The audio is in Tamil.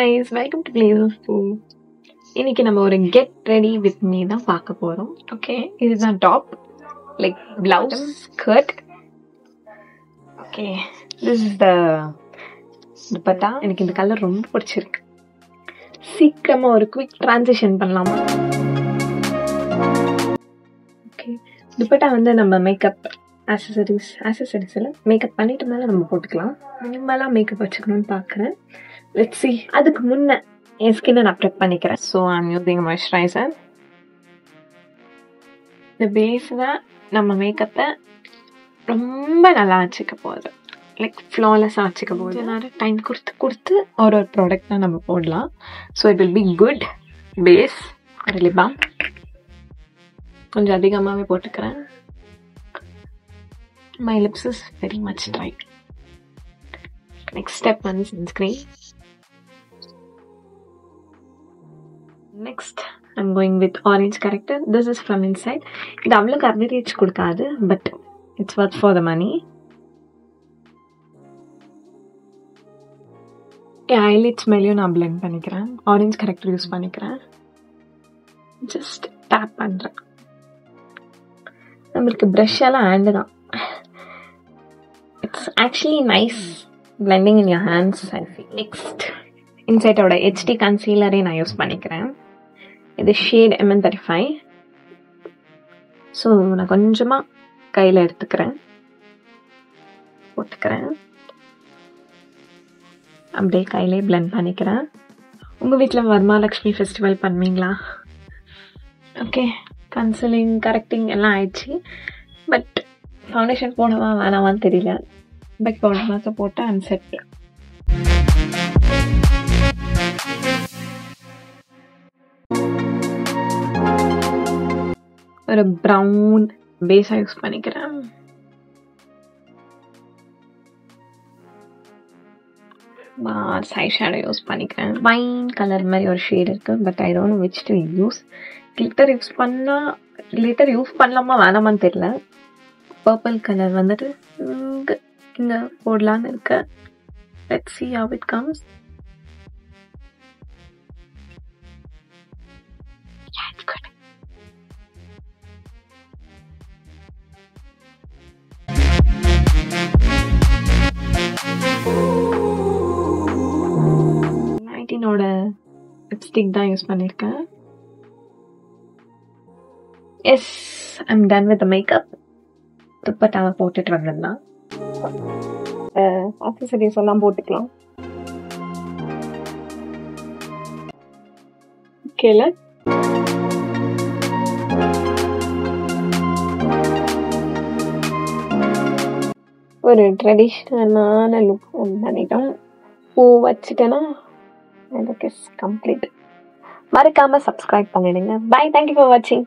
guys, welcome to Blazers School. இன்னைக்கு நம்ம ஒரு get ready with me தான் பார்க்க போறோம். Okay, இதுதான் top, like blouse, skirt. Okay, this is the dupatta. எனக்கு இந்த கலர் ரொம்ப பிடிச்சிருக்கு. சீக்கிரமா ஒரு quick transition பண்ணலாமா? Okay, dupatta வந்து நம்ம மேக்கப் accessories எல்லாம் மேக்கப் பண்ணிட்டு மேலே நம்ம போட்டுக்கலாம். மினிமலாக மேக்கப் வச்சுக்கணும்னு பார்க்குறேன். Let's see. அதுக்கு முன்ன என் ஸ்கின்னை நான் ப்ரெப் பண்ணிக்கிறேன். So I'm using moisturiser. இந்த பேஸில் நம்ம மேக்கப்பை ரொம்ப நல்லா வச்சுக்க போகுது, லைக் ஃப்ளாலெஸ்ஸாக வச்சுக்க போகுது. நேரம் டைம் கொடுத்து ஒரு ப்ராடக்ட் தான் நம்ம போடலாம். So it will be good base. Lip balm கொஞ்சம் அதிகமாகவே போட்டுக்கிறேன். My lips is very much dry. Next step one sunscreen. Next I'm going with orange corrector. This is from inside. இது அவ்வளோ coverage கொடுக்காது, but it's worth for the money. N eyelids மேலேயும் நான் blend பண்ணிக்கிறேன். orange corrector யூஸ் பண்ணிக்கிறேன். just tap பண்ணுறேன். நம்மளுக்கு ப்ரஷ் எல்லாம் ஹேண்டு தான். It's actually nice blending in your hands, I feel. Next, inside oda HD concealer நான் யூஸ் பண்ணிக்கிறேன். இது ஷேட் MN35. ஸோ நான் கொஞ்சமாக கையில் எடுத்துக்கிறேன், போட்டுக்கிறேன், அப்படியே கையிலே blend பண்ணிக்கிறேன். உங்கள் வீட்டில் வரமாலக்ஷ்மி ஃபெஸ்டிவல் பண்ணுவீங்களா? ஓகே, கன்சீலிங் கரெக்டிங் எல்லாம் ஆயிடுச்சு. பட் ஃபவுண்டேஷன் போடவா வேணாமான்னு தெரியல. பட் பவுடர் மாதம் போட்டால் ஐம் செட். ஒரு ப்ரௌன் பேஸாக யூஸ் பண்ணிக்கிறேன். ஐ ஷேடோ யூஸ் பண்ணிக்கிறேன். வைன் கலர் மாதிரி ஒரு ஷேட் இருக்குது, but I don't know which to use. Glitter use பண்ணலாமா வேணாமான்னு தெரியல. பர்பிள் கலர் வந்துட்டு இங்கே போடலான்னு இருக்க. Let's see how it comes. Yeah, it's good. நைன்டீனோட லிப்ஸ்டிக் தான் யூஸ் பண்ணியிருக்கேன். Yes, I'm done with the makeup. துப்பட்டாவை போட்டுட்டு வந்துடலாம். ஆக்சசரிஸ் எல்லாம் போட்டுக்கலாம். ஓகேல, ஒரு ட்ரெடிஷ்னலான லுக் பண்ணிட்டோம். பூ வச்சுட்டேன்னா லுக் இஸ் கம்ப்ளீட். மறக்காம சப்ஸ்கிரைப் பண்ணிடுங்க. பை, தேங்க்யூ ஃபார் வாட்சிங்.